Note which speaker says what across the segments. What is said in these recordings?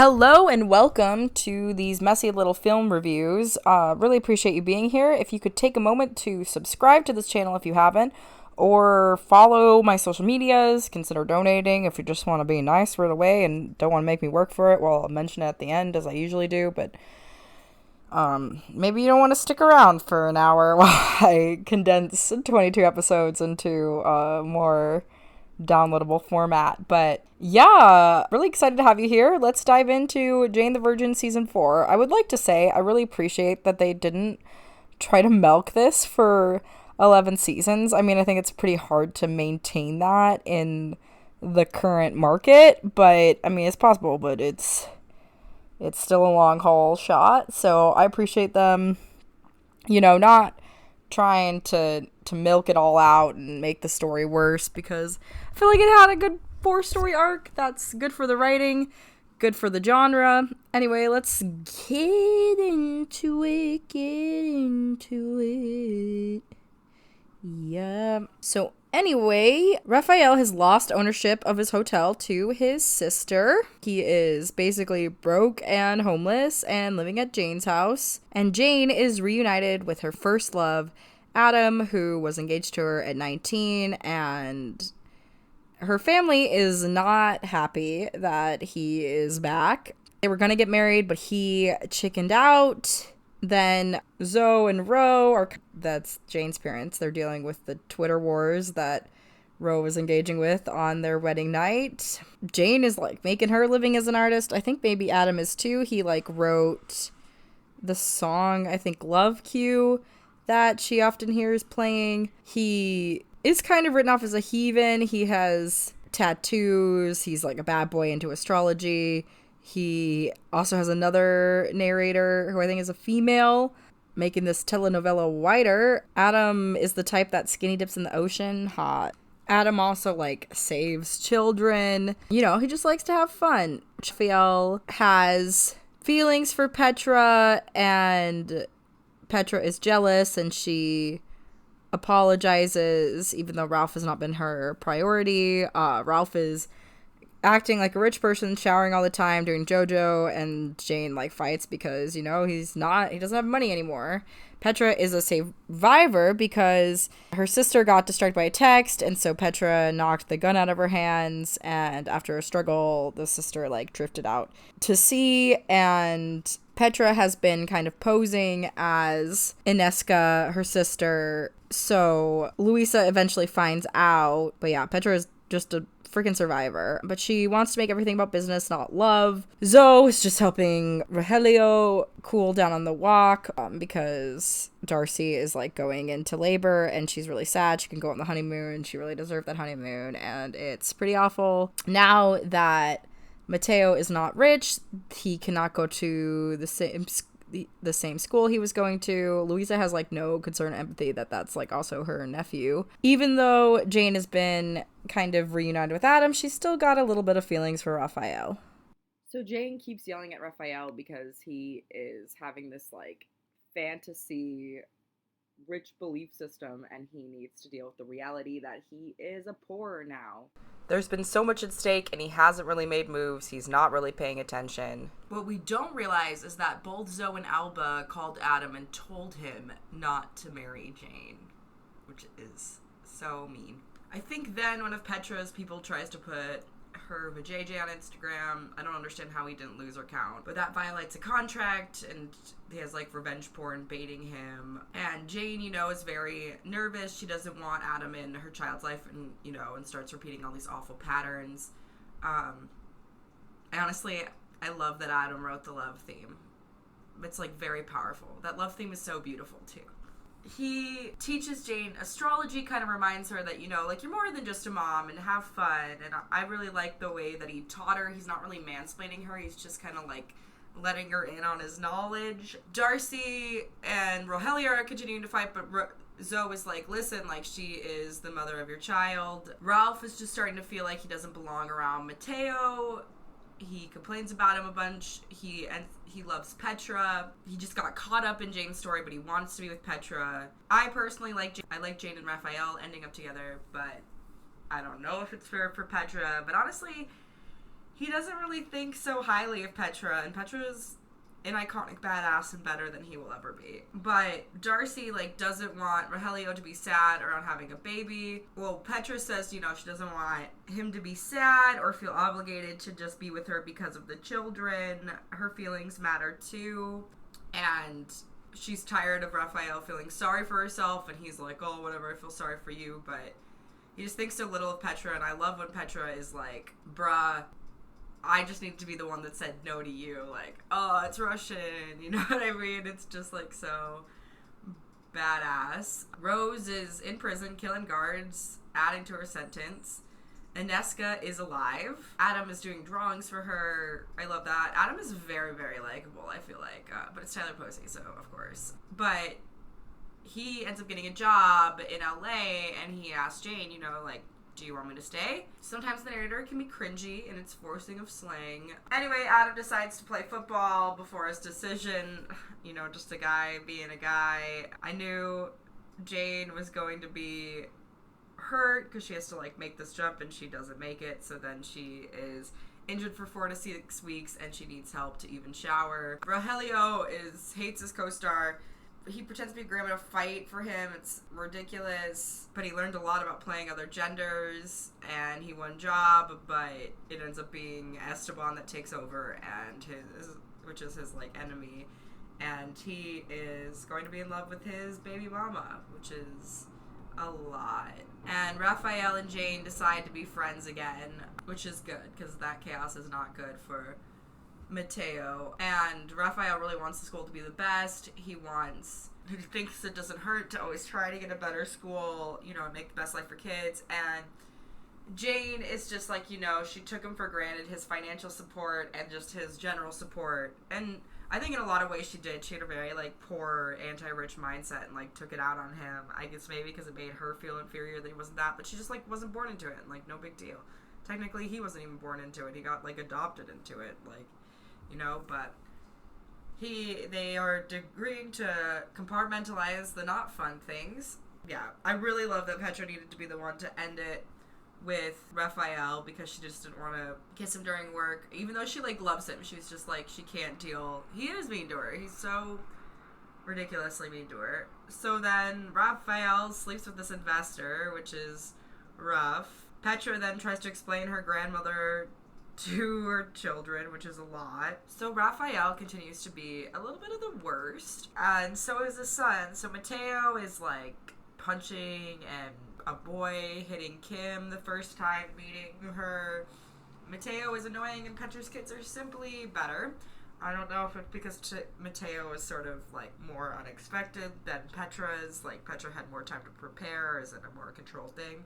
Speaker 1: Hello and welcome to these messy little film reviews. Really appreciate you being here. If you could take a moment to subscribe to this channel if you haven't, or follow my social medias, consider donating if you just want to be nice right away and don't want to make me work for it. Well, I'll mention it at the end as I usually do, but maybe you don't want to stick around for an hour while I condense 22 episodes into more downloadable format. But yeah, really excited to have you here. Let's dive into Jane the Virgin season 4. I would like to say I really appreciate that they didn't try to milk this for 11 seasons. I mean, I think it's pretty hard to maintain that in the current market, but I mean, it's possible, but it's still a long haul shot. So I appreciate them, not trying to milk it all out and make the story worse, because I feel like it had a good 4-story arc. That's good for the writing, good for the genre. Anyway, let's get into it. Yeah. So anyway, Raphael has lost ownership of his hotel to his sister. He is basically broke and homeless and living at Jane's house. And Jane is reunited with her first love, Adam, who was engaged to her at 19, and her family is not happy that he is back. They were going to get married, but he chickened out. Then Zoe and Ro that's Jane's parents. They're dealing with the Twitter wars that Ro was engaging with on their wedding night. Jane is making her living as an artist. I think maybe Adam is too. He wrote the song, I think Love Q, that she often hears playing. He is kind of written off as a heathen. He has tattoos. He's a bad boy into astrology. He also has another narrator who I think is a female, making this telenovela whiter. Adam is the type that skinny dips in the ocean. Hot. Adam also saves children. He just likes to have fun. Raphael has feelings for Petra, and Petra is jealous, and she apologizes even though Ralph has not been her priority. Ralph is acting like a rich person, showering all the time, doing JoJo, and Jane fights because he doesn't have money anymore. Petra is a survivor because her sister got distracted by a text, and so Petra knocked the gun out of her hands, and after a struggle the sister drifted out to sea, and Petra has been kind of posing as Inesca, her sister, so Luisa eventually finds out. But yeah, Petra is just a freaking survivor, but she wants to make everything about business, not love. Zoe is just helping Rogelio cool down on the walk because Darcy is going into labor and she's really sad. She can go on the honeymoon. She really deserved that honeymoon, and it's pretty awful. Now that Mateo is not rich, he cannot go to the same school he was going to. Luisa has no concern or empathy that that's also her nephew. Even though Jane has been kind of reunited with Adam, she's still got a little bit of feelings for Raphael. So Jane keeps yelling at Raphael because he is having this fantasy rich belief system, and he needs to deal with the reality that he is a poor now. There's been so much at stake, and he hasn't really made moves. He's not really paying attention. What we don't realize is that both Zoe and Alba called Adam and told him not to marry Jane, which is so mean. I think then one of Petra's people tries to put her vajayjay on Instagram. I don't understand how he didn't lose her count, but that violates a contract, and he has revenge porn baiting him. And Jane, is very nervous. She doesn't want Adam in her child's life, and and starts repeating all these awful patterns. I love that Adam wrote the love theme. It's very powerful. That love theme is so beautiful too. He teaches Jane astrology, kind of reminds her that, you're more than just a mom, and have fun. And I really like the way that he taught her. He's not really mansplaining her. He's just kind of letting her in on his knowledge. Darcy and Rogelio are continuing to fight, but Zoe is listen, she is the mother of your child. Ralph is just starting to feel like he doesn't belong around Mateo. He complains about him a bunch. He loves Petra. He just got caught up in Jane's story, but he wants to be with Petra. I personally like Jane. I like Jane and Raphael ending up together, but I don't know if it's fair for Petra. But honestly,
Speaker 2: he doesn't really think so highly of Petra, and Petra's an iconic badass and better than he will ever be. But Darcy, like, doesn't want Rogelio to be sad around having a baby. Well, Petra says, you know, she doesn't want him to be sad or feel obligated to just be with her because of the children. Her feelings matter too. And she's tired of Raphael feeling sorry for herself, and he's like, oh, whatever, I feel sorry for you, but he just thinks so little of Petra, and I love when Petra is like, bruh, I just need to be the one that said no to you. Like, oh, it's Russian. You know what I mean? It's just, like, so badass. Rose is in prison, killing guards, adding to her sentence. Ineska is alive. Adam is doing drawings for her. I love that. Adam is very, very likable, I feel like. But it's Tyler Posey, so of course. But he ends up getting a job in LA, and he asks Jane, you know, like, do you want me to stay? Sometimes the narrator can be cringy in its forcing of slang. Anyway, Adam decides to play football before his decision. You know, just a guy being a guy. I knew Jane was going to be hurt because she has to, like, make this jump and she doesn't make it. So then she is injured for 4 to 6 weeks and she needs help to even shower. Rogelio hates his co-star. He pretends to be a grandma to fight for him. It's ridiculous. But he learned a lot about playing other genders, and he won job, but it ends up being Esteban that takes over, and which is his, like, enemy. And he is going to be in love with his baby mama, which is a lot. And Raphael and Jane decide to be friends again, which is good, because that chaos is not good for Mateo. And Raphael really wants the school to be the best. He thinks it doesn't hurt to always try to get a better school, you know, and make the best life for kids. And Jane is just like, you know, she took him for granted, his financial support and just his general support. And I think in a lot of ways she did. She had a very, like, poor anti-rich mindset and, like, took it out on him. I guess maybe because it made her feel inferior that he wasn't that, but she just, like, wasn't born into it, and, like, no big deal. Technically, he wasn't even born into it. He got, like, adopted into it, like, you know, but they are agreeing to compartmentalize the not fun things. Yeah, I really love that Petra needed to be the one to end it with Raphael because she just didn't want to kiss him during work. Even though she, like, loves him, she's just like, she can't deal. He is mean to her. He's so ridiculously mean to her. So then Raphael sleeps with this investor, which is rough. Petra then tries to explain her grandmother to her children, which is a lot. So Raphael continues to be a little bit of the worst, and so is his son. So Mateo is, like, punching and a boy hitting Kim the first time meeting her. Mateo is annoying, and Petra's kids are simply better. I don't know if it's because Mateo is sort of, like, more unexpected than Petra's. Like, Petra had more time to prepare, or is it a more controlled thing?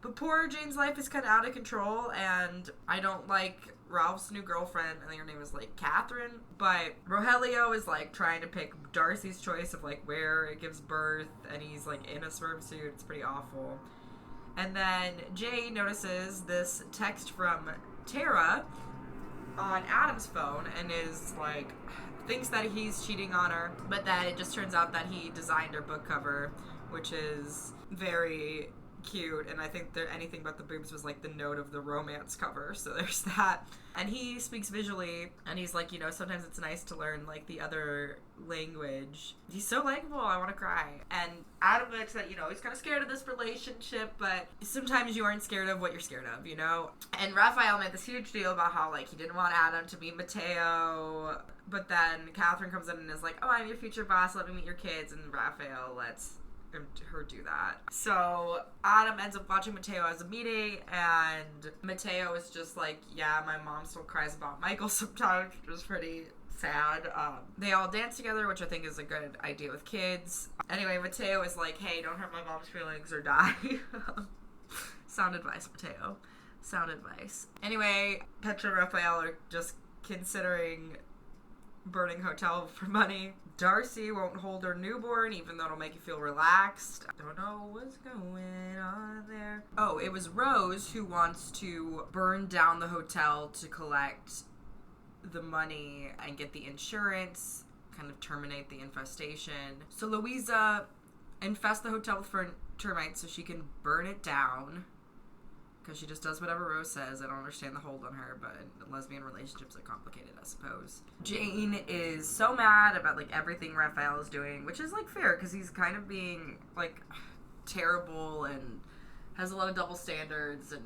Speaker 2: But poor Jane's life is kind of out of control, and I don't like Ralph's new girlfriend. I think her name is, like, Catherine. But Rogelio is, like, trying to pick Darcy's choice of, like, where it gives birth, and he's, like, in a sperm suit. It's pretty awful. And then Jane notices this text from Tara on Adam's phone and is, like, thinks that he's cheating on her, but then it just turns out that he designed her book cover, which is very cute, and I think that anything but the boobs was, like, the note of the romance cover, so there's that. And he speaks visually, and he's like, you know, sometimes it's nice to learn, like, the other language. He's so likable, I want to cry. And Adam admits that, you know, he's kind of scared of this relationship, but sometimes you aren't scared of what you're scared of, you know? And Raphael made this huge deal about how, like, he didn't want Adam to meet Mateo, but then Catherine comes in and is like, oh, I'm your future boss, let me meet your kids, and Raphael lets her do that. So Adam ends up watching Mateo as a meeting, and Mateo is just like, yeah, my mom still cries about Michael sometimes, which was pretty sad. They all dance together, which I think is a good idea with kids. Anyway, Mateo is like, hey, don't hurt my mom's feelings or die. Sound advice, Mateo. Sound advice. Anyway, Petra and Raphael are just considering burning hotel for money. Darcy won't hold her newborn, even though it'll make you feel relaxed. I don't know what's going on there. Oh, it was Rose who wants to burn down the hotel to collect the money and get the insurance, kind of terminate the infestation. So Louisa infests the hotel with termites so she can burn it down, because she just does whatever Rose says. I don't understand the hold on her, but lesbian relationships are complicated, I suppose. Jane is so mad about, like, everything Raphael is doing, which is, like, fair, because he's kind of being, like, terrible and has a lot of double standards and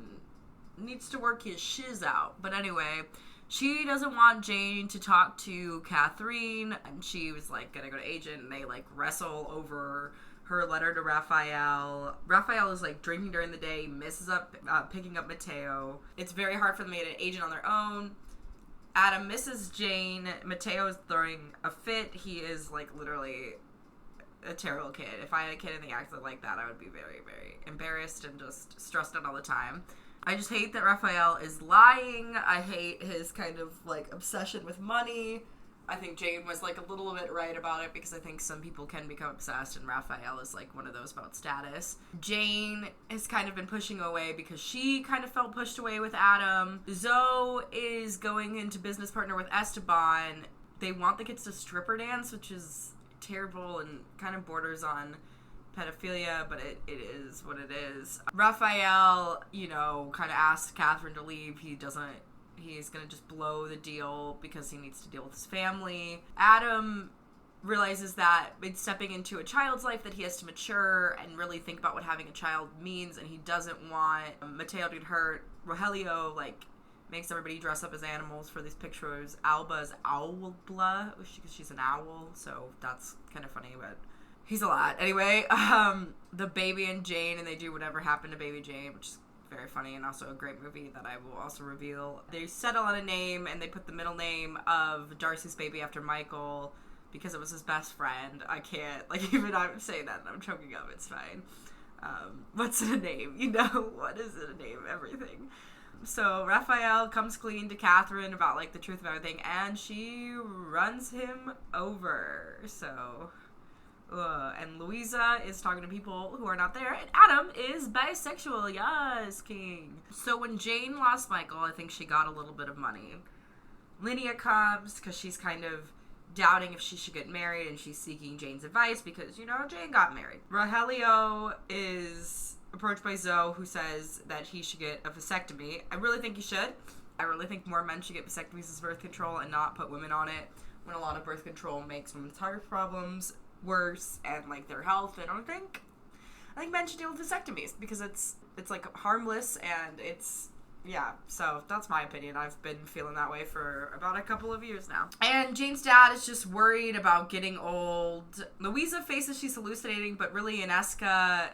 Speaker 2: needs to work his shiz out. But anyway, she doesn't want Jane to talk to Catherine, and she was, like, gonna go to Agent, and they, like, wrestle over her letter to Raphael. Raphael is, like, drinking during the day, misses up picking up Mateo. It's very hard for them to get an agent on their own. Adam misses Jane. Mateo is throwing a fit. He is, like, literally a terrible kid. If I had a kid and they acted like that, I would be very, very embarrassed and just stressed out all the time. I just hate that Raphael is lying. I hate his kind of, like, obsession with money. I think Jane was, like, a little bit right about it, because I think some people can become obsessed, and Raphael is, like, one of those about status. Jane has kind of been pushing away because she kind of felt pushed away with Adam. Zoe is going into business partner with Esteban. They want the kids to stripper dance, which is terrible and kind of borders on pedophilia, but it is what it is. Raphael, you know, kind of asked Catherine to leave. He's gonna just blow the deal because he needs to deal with his family. Adam realizes that it's stepping into a child's life that he has to mature and really think about what having a child means, and he doesn't want Mateo to get hurt. Rogelio, like, makes everybody dress up as animals for these pictures. Alba's Owlbla, because she's an owl, so that's kind of funny, but he's a lot. Anyway, the baby and Jane, and they do whatever happened to baby Jane, which is very funny and also a great movie that I will also reveal. They settle on a name, and they put the middle name of Darcy's baby after Michael because it was his best friend. I can't, like, even I'm saying that and I'm choking up, it's fine. What's in a name? You know, what is in a name? Everything. So Raphael comes clean to Catherine about, like, the truth of everything, and she runs him over. So and Louisa is talking to people who are not there, and Adam is bisexual. Yes, king. So when Jane lost Michael, I think she got a little bit of money. Lydia comes because she's kind of doubting if she should get married, and she's seeking Jane's advice because, you know, Jane got married. Rogelio is approached by Zoe, who says that he should get a vasectomy. I really think he should. I really think more men should get vasectomies as birth control and not put women on it, when a lot of birth control makes women's heart problems worse and, like, their health. I think men should deal with vasectomies because it's like harmless, and it's, yeah, so that's my opinion. I've been feeling that way for about a couple of years now. And Jane's dad is just worried about getting old. Louisa faces she's hallucinating, but really Inesca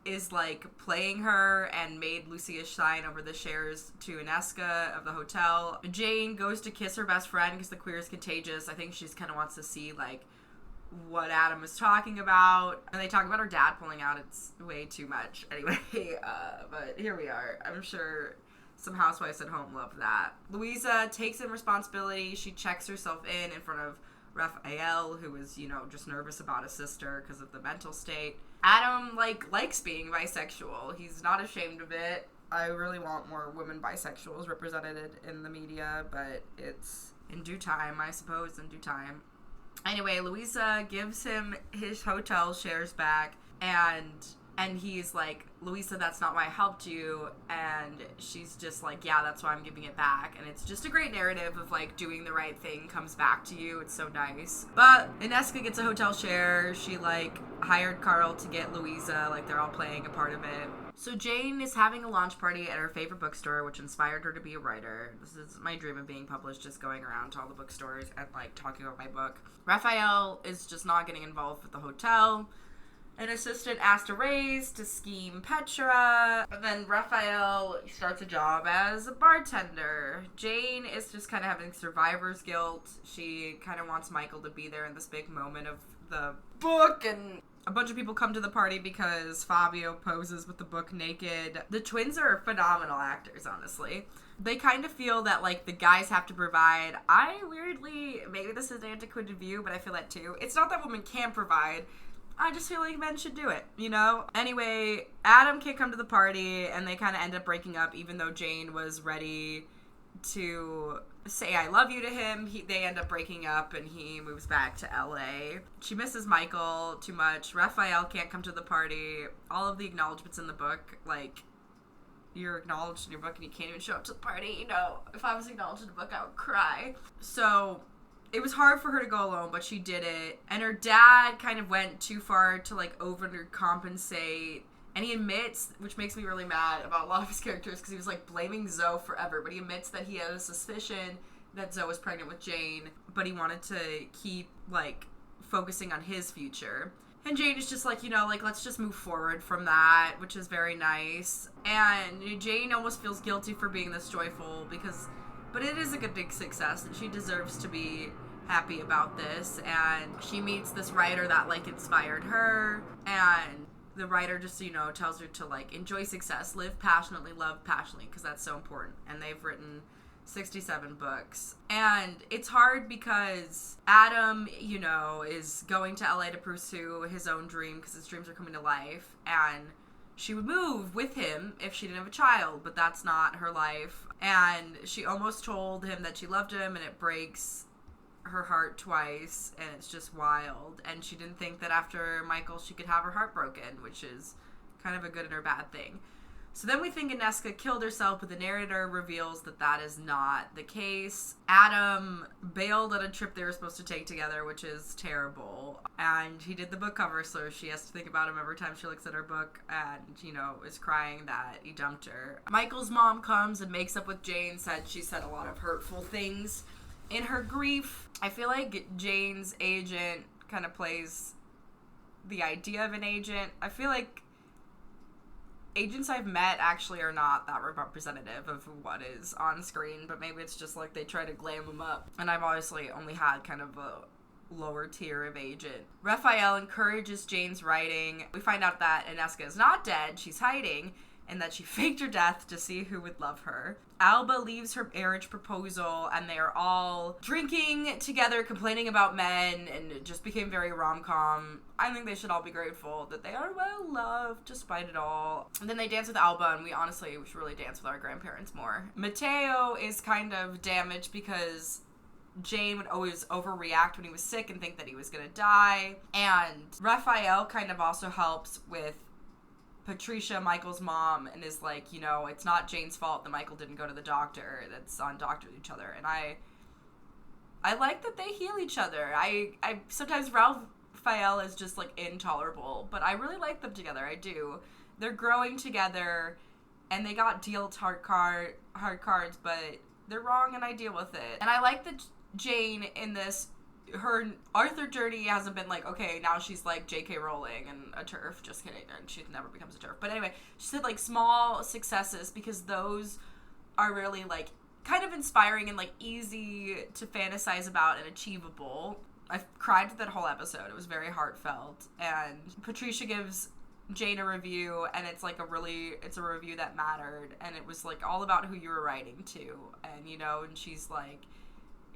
Speaker 2: is, like, playing her and made Lucia shine over the shares to Inesca of the hotel. Jane goes to kiss her best friend because the queer is contagious. I think she just kind of wants to see, like, what Adam was talking about. And they talk about her dad pulling out. It's way too much. Anyway, but here we are. I'm sure some housewives at home love that. Louisa takes in responsibility. She checks herself in front of Raphael, who is, you know, just nervous about his sister because of the mental state. Adam, like, likes being bisexual. He's not ashamed of it. I really want more women bisexuals represented in the media, but it's in due time, I suppose, in due time. Anyway, Louisa gives him his hotel shares back, and he's like, Louisa, that's not why I helped you. And she's just like, yeah, that's why I'm giving it back. And it's just a great narrative of, like, doing the right thing comes back to you. It's so nice. But Inesca gets a hotel share. She, like, hired Carl to get Louisa. Like, they're all playing a part of it. So Jane is having a launch party at her favorite bookstore, which inspired her to be a writer. This is my dream of being published, just going around to all the bookstores and, like, talking about my book. Raphael is just not getting involved with the hotel. An assistant asked a raise to scheme Petra. And then Raphael starts a job as a bartender. Jane is just kind of having survivor's guilt. She kind of wants Michael to be there in this big moment of the book, and a bunch of people come to the party because Fabio poses with the book naked. The twins are phenomenal actors, honestly. They kind of feel that, like, the guys have to provide. I weirdly, maybe this is an antiquated view, but I feel that too. It's not that women can't provide. I just feel like men should do it, you know? Anyway, Adam can't come to the party, and they kind of end up breaking up, even though Jane was ready to say I love you to him. They end up breaking up, and he moves back to LA. She misses Michael too much. Raphael can't come to the party. All of the acknowledgments in the book, like, you're acknowledged in your book and you can't even show up to the party. You know, if I was acknowledged in the book, I would cry. So it was hard for her to go alone, but she did it. And her dad kind of went too far to, like, overcompensate. And he admits, which makes me really mad about a lot of his characters, because he was, like, blaming Zoe forever. But he admits that he had a suspicion that Zoe was pregnant with Jane, but he wanted to keep, like, focusing on his future. And Jane is just like, you know, like, let's just move forward from that, which is very nice. And Jane almost feels guilty for being this joyful but it is a good big success, and she deserves to be happy about this. And she meets this writer that, like, inspired her, and the writer just, you know, tells her to, like, enjoy success, live passionately, love passionately, because that's so important. And they've written 67 books. And it's hard because Adam, you know, is going to LA to pursue his own dream because his dreams are coming to life. And she would move with him if she didn't have a child, but that's not her life. And she almost told him that she loved him, and it breaks her heart twice, and it's just wild. And she didn't think that after Michael she could have her heart broken, which is kind of a good and a bad thing. So then we think Inesca killed herself, but the narrator reveals that that is not the case. Adam bailed at a trip they were supposed to take together, which is terrible. And he did the book cover, so she has to think about him every time she looks at her book and, you know, is crying that he dumped her. Michael's mom comes and makes up with Jane, said she said a lot of hurtful things in her grief. I feel like Jane's agent kind of plays the idea of an agent. I feel like agents I've met actually are not that representative of what is on screen, but maybe it's just like they try to glam them up. And I've obviously only had kind of a lower tier of agent. Raphael encourages Jane's writing. We find out that Inesca is not dead, she's hiding, and that she faked her death to see who would love her. Alba leaves her marriage proposal, and they are all drinking together, complaining about men, and it just became very rom-com. I think they should all be grateful that they are well loved despite it all. And then they dance with Alba, and we should really dance with our grandparents more. Mateo is kind of damaged because Jane would always overreact when he was sick and think that he was gonna die. And Raphael kind of also helps with Patricia, Michael's mom, and is like, you know, it's not Jane's fault that Michael didn't go to the doctor. That's on doctor each other. And I like that they heal each other. I sometimes Raphael is just, like, intolerable, but I really like them together. I do. They're growing together, and they got dealt hard cards, but they're wrong, and I deal with it. And I like that Jane in this, her Arthur journey hasn't been like, okay, now she's like J.K. Rowling and a TERF. Just kidding. And she never becomes a TERF. But anyway, she said, like, small successes, because those are really, like, kind of inspiring and, like, easy to fantasize about and achievable. I cried through that whole episode. It was very heartfelt. And Patricia gives Jane a review, and it's, like, it's a review that mattered. And it was, like, all about who you were writing to. And, you know, and she's, like,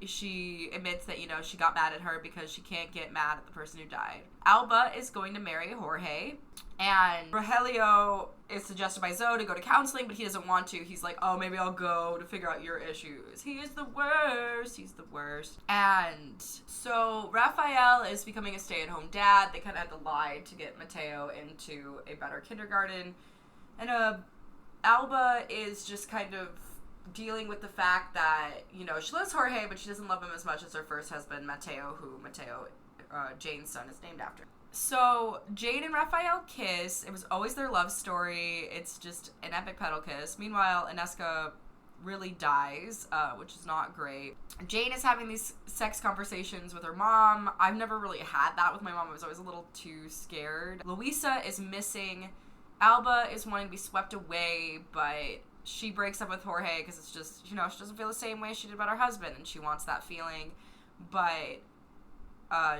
Speaker 2: she admits that, you know, she got mad at her because she can't get mad at the person who died. Alba is going to marry Jorge, and Rogelio is suggested by Zoe to go to counseling, but he doesn't want to. He's like, oh, maybe I'll go to figure out your issues. He is the worst. He's the worst. And so Raphael is becoming a stay-at-home dad. They kind of had to lie to get Mateo into a better kindergarten. And Alba is just kind of dealing with the fact that, you know, she loves Jorge, but she doesn't love him as much as her first husband, Mateo, who Jane's son, is named after. So Jane and Raphael kiss. It was always their love story. It's just an epic petal kiss. Meanwhile, Inesca really dies, which is not great. Jane is having these sex conversations with her mom. I've never really had that with my mom. I was always a little too scared. Luisa is missing. Alba is wanting to be swept away, but she breaks up with Jorge because it's just, you know, she doesn't feel the same way she did about her husband, and she wants that feeling. But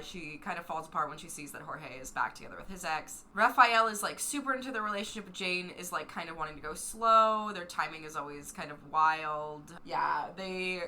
Speaker 2: she kind of falls apart when she sees that Jorge is back together with his ex. Raphael is, like, super into their relationship, but Jane is, like, kind of wanting to go slow. Their timing is always kind of wild. Yeah, they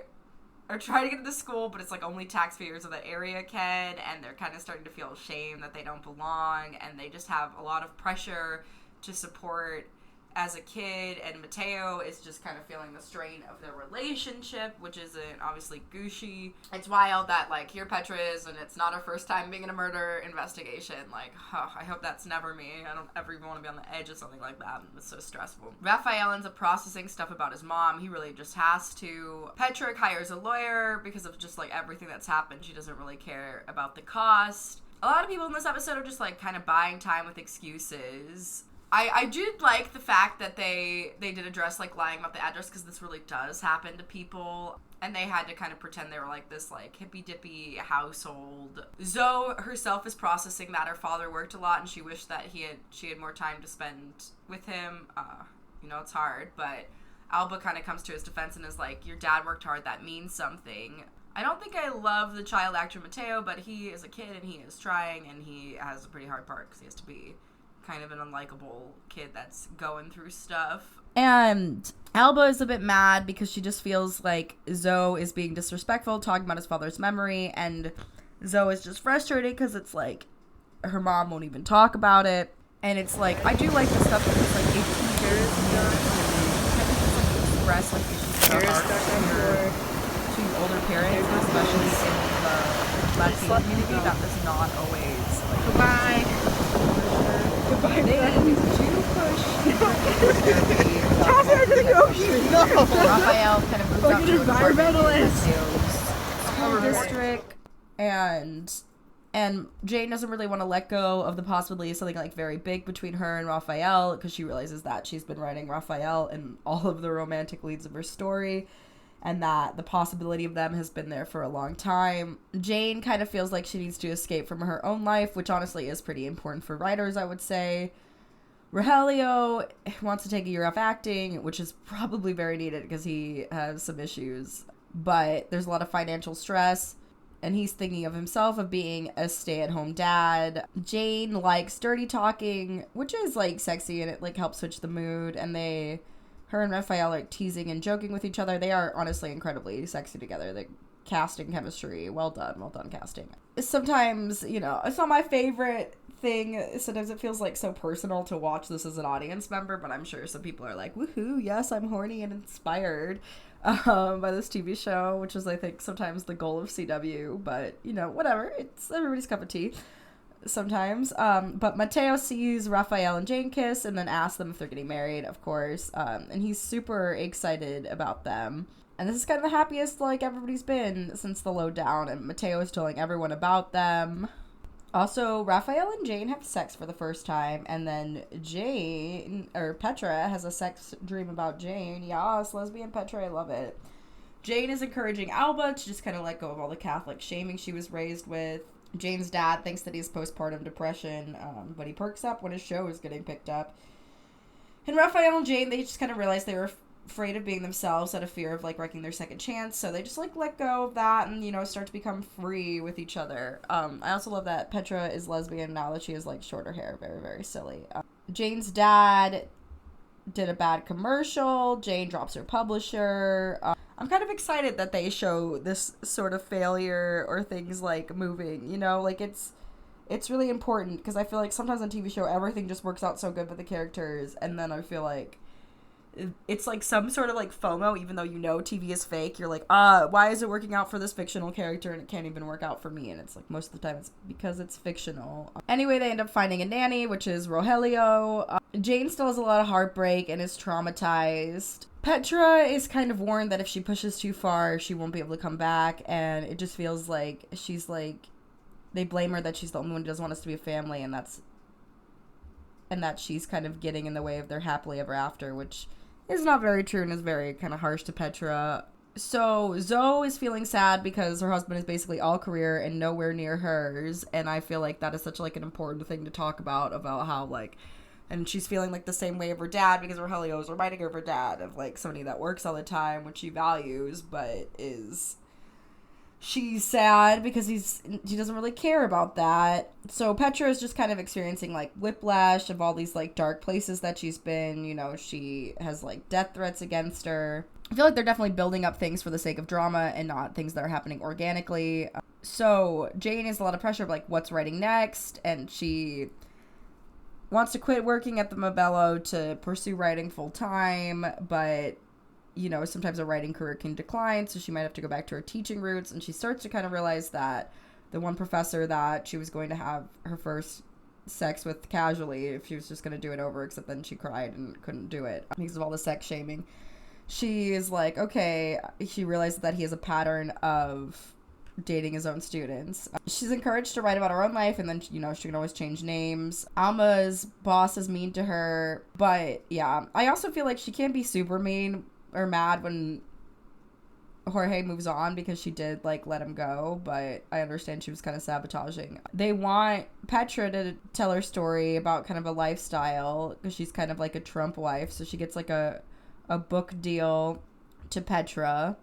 Speaker 2: are trying to get into school, but it's, like, only taxpayers of that area can, and they're kind of starting to feel ashamed that they don't belong, and they just have a lot of pressure to support as a kid, and Mateo is just kind of feeling the strain of their relationship, which isn't obviously gushy. It's wild that, like, here Petra is, and it's not her first time being in a murder investigation. Like, I hope that's never me. I don't ever even want to be on the edge of something like that. It's so stressful. Raphael ends up processing stuff about his mom. He really just has to. Petra hires a lawyer because of just, like, everything that's happened. She doesn't really care about the cost. A lot of people in this episode are just, like, kind of buying time with excuses. I do like the fact that they did address, like, lying about the address, because this really does happen to people, and they had to kind of pretend they were, like, this, like, hippy-dippy household. Zoe herself is processing that her father worked a lot, and she wished that she had more time to spend with him. You know, it's hard, but Alba kind of comes to his defense and is like, your dad worked hard, that means something. I don't think I love the child actor Mateo, but he is a kid, and he is trying, and he has a pretty hard part, because he has to be kind of an unlikable kid that's going through stuff.
Speaker 1: And Alba is a bit mad because she just feels like Zoe is being disrespectful, talking about his father's memory, and Zoe is just frustrated because it's like her mom won't even talk about it. And it's like, I do like this stuff because, like, it teaches kind of just, like, express, like, issues that are hard to older parents, especially in the Latino community. That is not always, like, goodbye. Raphael kind of moves out to an environmentalist district, and Jane doesn't really want to let go of the possibility of something, like, very big between her and Raphael, because she realizes that she's been writing Raphael in all of the romantic leads of her story, and that the possibility of them has been there for a long time. Jane kind of feels like she needs to escape from her own life, which honestly is pretty important for writers, I would say. Rogelio wants to take a year off acting, which is probably very needed because he has some issues. But there's a lot of financial stress, and he's thinking of himself of being a stay-at-home dad. Jane likes dirty talking, which is, like, sexy, and it, like, helps switch the mood, and her and Raphael are teasing and joking with each other. They are honestly incredibly sexy together. The casting chemistry, well done casting. Sometimes, you know, it's not my favorite thing. Sometimes it feels, like, so personal to watch this as an audience member, but I'm sure some people are like, woohoo, yes, I'm horny and inspired by this TV show, which is, I think, sometimes the goal of CW, but, you know, whatever. It's everybody's cup of tea sometimes. But Mateo sees Raphael and Jane kiss and then asks them if they're getting married, of course, and he's super excited about them. And this is kind of the happiest, like, everybody's been since the lowdown, and Mateo is telling everyone about them. Also, Raphael and Jane have sex for the first time, and then Petra has a sex dream about Jane. Yes, lesbian Petra, I love it. Jane is encouraging Alba to just kind of let go of all the Catholic shaming she was raised with. Jane's dad thinks that he's postpartum depression, but he perks up when his show is getting picked up. And Raphael and Jane, they just kind of realized they were afraid of being themselves out of fear of, like, wrecking their second chance, so they just, like, let go of that and, you know, start to become free with each other. I also love that Petra is lesbian now that she has, like, shorter hair. Very, very silly. Jane's dad did a bad commercial. Jane drops her publisher. I'm kind of excited that they show this sort of failure or things, like, moving, you know, like, it's really important, because I feel like sometimes on TV show everything just works out so good with the characters, and then I feel like it's like some sort of, like, FOMO, even though you know TV is fake. You're like, why is it working out for this fictional character and it can't even work out for me? And it's like, most of the time it's because it's fictional. Anyway, they end up finding a nanny, which is Rogelio. Jane still has a lot of heartbreak and is traumatized. Petra is kind of warned that if she pushes too far, she won't be able to come back, and it just feels like she's, like, they blame her that she's the only one who doesn't want us to be a family, and that she's kind of getting in the way of their happily ever after, which is not very true and is very kind of harsh to Petra. So Zoe is feeling sad because her husband is basically all career and nowhere near hers, and I feel like that is such, like, an important thing to talk about how, like, and she's feeling, like, the same way of her dad, because Rogelio is reminding her of her dad, of, like, somebody that works all the time, which she values, but she's sad because she doesn't really care about that. So Petra is just kind of experiencing, like, whiplash of all these, like, dark places that she's been. You know, she has, like, death threats against her. I feel like they're definitely building up things for the sake of drama and not things that are happening organically. So Jane has a lot of pressure of, like, what's writing next, and she wants to quit working at the Mabello to pursue writing full time, but you know, sometimes a writing career can decline, so she might have to go back to her teaching roots. And she starts to kind of realize that the one professor that she was going to have her first sex with casually, if she was just going to do it over, except then she cried and couldn't do it because of all the sex shaming. She is like, okay, she realizes that he has a pattern of dating his own students. She's encouraged to write about her own life, and then, you know, she can always change names. Alma's boss is mean to her, but yeah, I also feel like she can't be super mean or mad when Jorge moves on, because she did like let him go, but I understand she was kind of sabotaging. They want Petra to tell her story about kind of a lifestyle, because she's kind of like a Trump wife, so she gets like a book deal to Petra.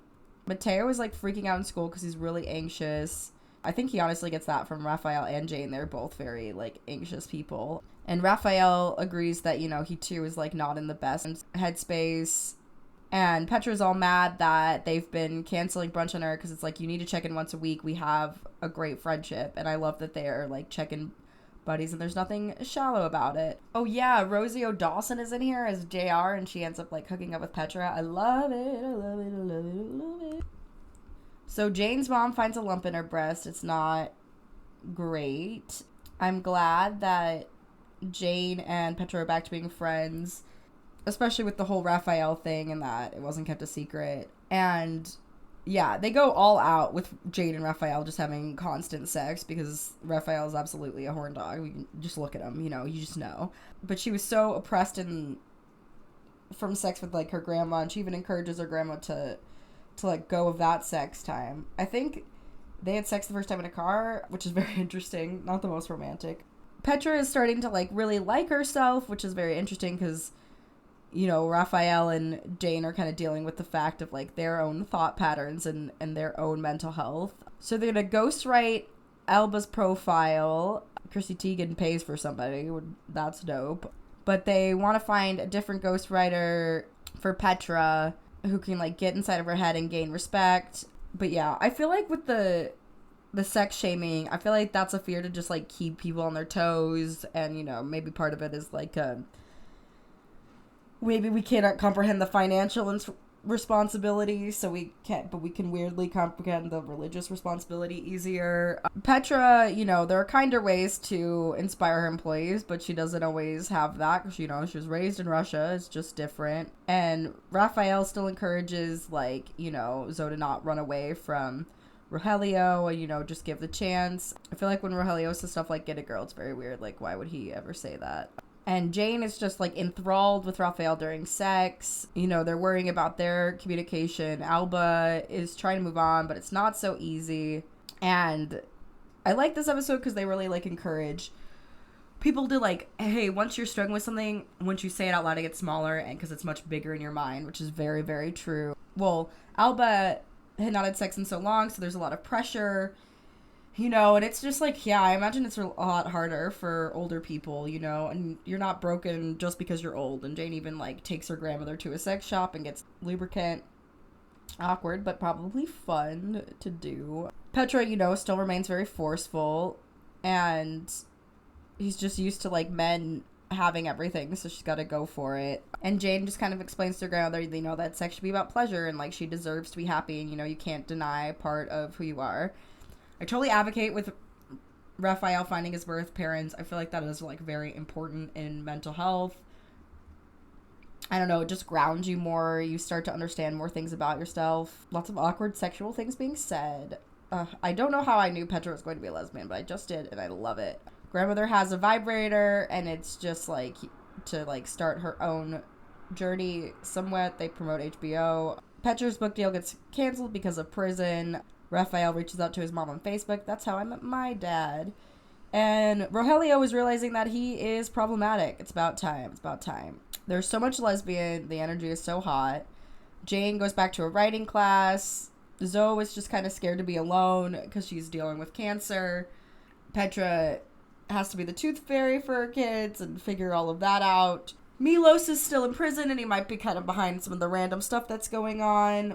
Speaker 1: Mateo is like freaking out in school because he's really anxious. I think he honestly gets that from Raphael and Jane. They're both very like anxious people, and Raphael agrees that, you know, he too is like not in the best headspace. And Petra's all mad that they've been canceling brunch on her, because it's like, you need to check in once a week. We have a great friendship. And I love that they are like check-in buddies, and there's nothing shallow about it. Oh yeah, Rosie O'Dawson is in here as JR, and she ends up like hooking up with Petra. I love it. I love it. I love it. I love it. So Jane's mom finds a lump in her breast. It's not great. I'm glad that Jane and Petra are back to being friends, especially with the whole Raphael thing and that it wasn't kept a secret. And yeah, they go all out with Jade and Raphael just having constant sex, because Raphael is absolutely a horn dog. We can just look at him, you know, you just know. But she was so oppressed from sex with like her grandma, and she even encourages her grandma to let go of that sex time. I think they had sex the first time in a car, which is very interesting. Not the most romantic. Petra is starting to like really like herself, which is very interesting, because, you know, Raphael and Jane are kind of dealing with the fact of like their own thought patterns and their own mental health. So they're going to ghostwrite Alba's profile. Chrissy Teigen pays for somebody. That's dope. But they want to find a different ghostwriter for Petra who can like get inside of her head and gain respect. But yeah, I feel like with the sex shaming, I feel like that's a fear to just like keep people on their toes. And, you know, maybe part of it is like maybe we cannot comprehend the financial responsibility, so we can't, but we can weirdly comprehend the religious responsibility easier. Petra, you know, there are kinder ways to inspire her employees, but she doesn't always have that, because, you know, she was raised in Russia. It's just different. And Raphael still encourages, like, you know, Zoe to not run away from Rogelio, and, you know, just give the chance. I feel like when Rogelio says stuff like, get a girl, it's very weird. Like, why would he ever say that? And Jane is just, like, enthralled with Raphael during sex. You know, they're worrying about their communication. Alba is trying to move on, but it's not so easy. And I like this episode because they really, like, encourage people to, like, hey, once you're struggling with something, once you say it out loud, it gets smaller, and because it's much bigger in your mind, which is very, very true. Well, Alba had not had sex in so long, so there's a lot of pressure. You know, and it's just like, yeah, I imagine it's a lot harder for older people, you know, and you're not broken just because you're old. And Jane even, like, takes her grandmother to a sex shop and gets lubricant. Awkward, but probably fun to do. Petra, you know, still remains very forceful, and he's just used to, like, men having everything, so she's got to go for it. And Jane just kind of explains to her grandmother, you know, that sex should be about pleasure, and, like, she deserves to be happy, and, you know, you can't deny part of who you are. I totally advocate with Raphael finding his birth parents. I feel like that is, like, very important in mental health. I don't know, it just grounds you more. You start to understand more things about yourself. Lots of awkward sexual things being said. I don't know how I knew Petra was going to be a lesbian, but I just did, and I love it. Grandmother has a vibrator, and it's just, like, to, like, start her own journey somewhat. They promote HBO. Petra's book deal gets canceled because of prison. Raphael reaches out to his mom on Facebook. That's how I met my dad. And Rogelio is realizing that he is problematic. It's about time. It's about time. There's so much lesbian. The energy is so hot. Jane goes back to a writing class. Zoe is just kind of scared to be alone because she's dealing with cancer. Petra has to be the tooth fairy for her kids and figure all of that out. Milos is still in prison, and he might be kind of behind some of the random stuff that's going on.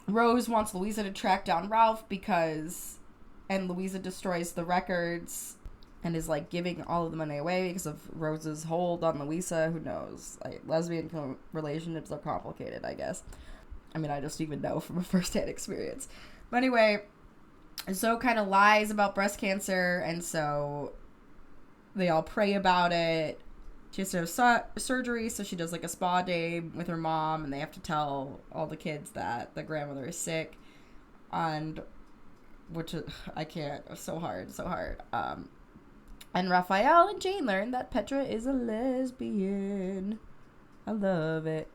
Speaker 1: Rose wants Louisa to track down Ralph and Louisa destroys the records. and is like giving all of the money away because of Rose's hold on Louisa. Who knows? Like, lesbian relationships are complicated, I guess. I mean, I just even know from a first-hand experience. But anyway, Zoe kind of lies about breast cancer, and so they all pray about it. She has to have surgery, so she does like a spa day with her mom, and they have to tell all the kids that the grandmother is sick. And which I can't, so hard. And Raphael and Jane learn that Petra is a lesbian. I love it.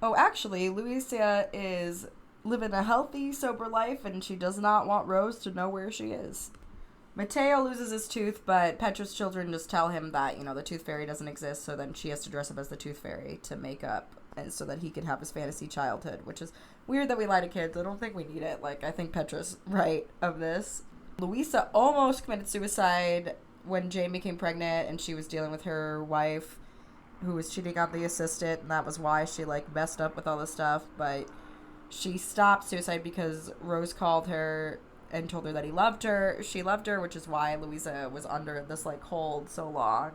Speaker 1: Oh, actually, Louisa is living a healthy, sober life, and she does not want Rose to know where she is. Mateo loses his tooth, but Petra's children just tell him that, the tooth fairy doesn't exist, so then she has to dress up as the tooth fairy to make up, and so that he can have his fantasy childhood, which is weird that we lie to kids. I don't think we need it. Like, I think Petra's right of this. Louisa almost committed suicide when Jane became pregnant, and she was dealing with her wife, who was cheating on the assistant, and that was why she, messed up with all this stuff, but she stopped suicide because Rose called her and told her that she loved her, which is why Louisa was under this, hold so long.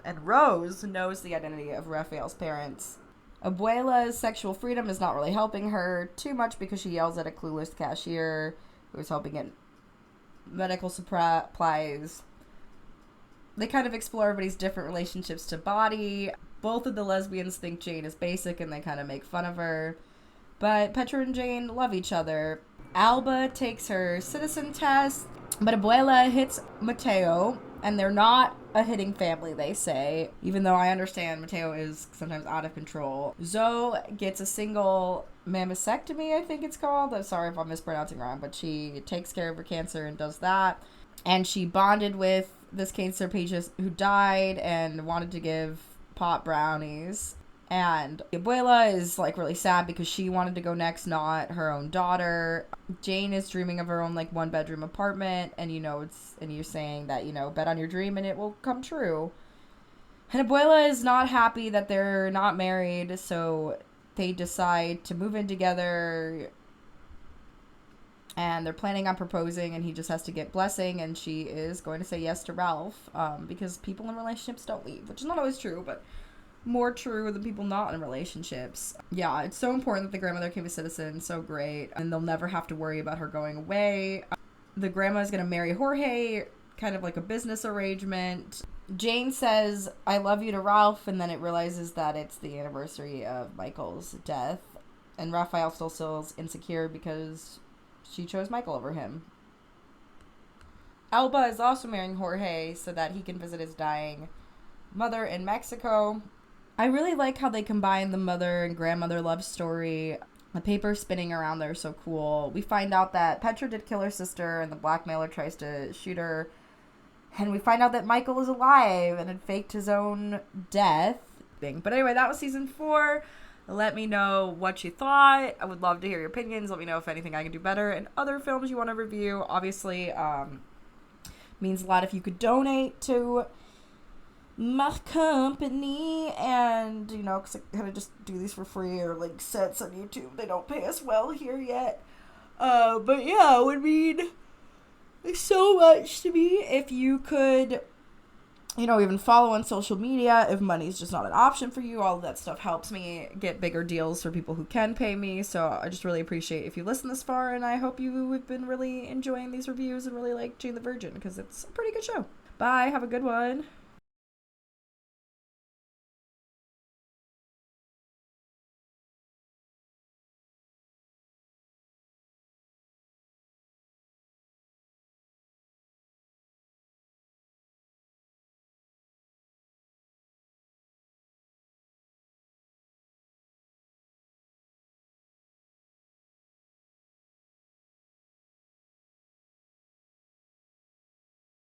Speaker 1: And Rose knows the identity of Raphael's parents. Abuela's sexual freedom is not really helping her too much because she yells at a clueless cashier who is helping get medical supplies. They kind of explore everybody's different relationships to body. Both of the lesbians think Jane is basic and they kind of make fun of her. But Petra and Jane love each other. Alba takes her citizen test, but Abuela hits Mateo, and they're not a hitting family, they say, even though I understand Mateo is sometimes out of control. Zoe gets a single mammectomy, I think it's called. I'm sorry if I'm mispronouncing wrong, but she takes care of her cancer and does that. And she bonded with this cancer patient who died and wanted to give pot brownies. And Abuela is, really sad because she wanted to go next, not her own daughter. Jane is dreaming of her own, one-bedroom apartment. And, and you're saying that, bet on your dream and it will come true. And Abuela is not happy that they're not married, so they decide to move in together. And they're planning on proposing, and he just has to get blessing, and she is going to say yes to Ralph, because people in relationships don't leave, which is not always true, but more true than people not in relationships. Yeah, it's so important that the grandmother became a citizen. So great. And they'll never have to worry about her going away. The grandma is going to marry Jorge, kind of like a business arrangement. Jane says, I love you to Ralph, and then it realizes that it's the anniversary of Michael's death. And Raphael still feels insecure because she chose Michael over him. Alba is also marrying Jorge so that he can visit his dying mother in Mexico. I really like how they combine the mother and grandmother love story. The paper spinning around there is so cool. We find out that Petra did kill her sister and the blackmailer tries to shoot her. And we find out that Michael is alive and had faked his own death. But anyway, that was season 4. Let me know what you thought. I would love to hear your opinions. Let me know if anything I can do better and other films you want to review. Obviously, means a lot if you could donate to my company, and because I kind of just do these for free or sets on YouTube. They don't pay us well here yet, but yeah, it would mean so much to me if you could even follow on social media. If money's just not an option for you, all of that stuff helps me get bigger deals for people who can pay me. So I just really appreciate if you listen this far, and I hope you have been really enjoying these reviews and really like Jane the Virgin, because it's a pretty good show. Bye, have a good one.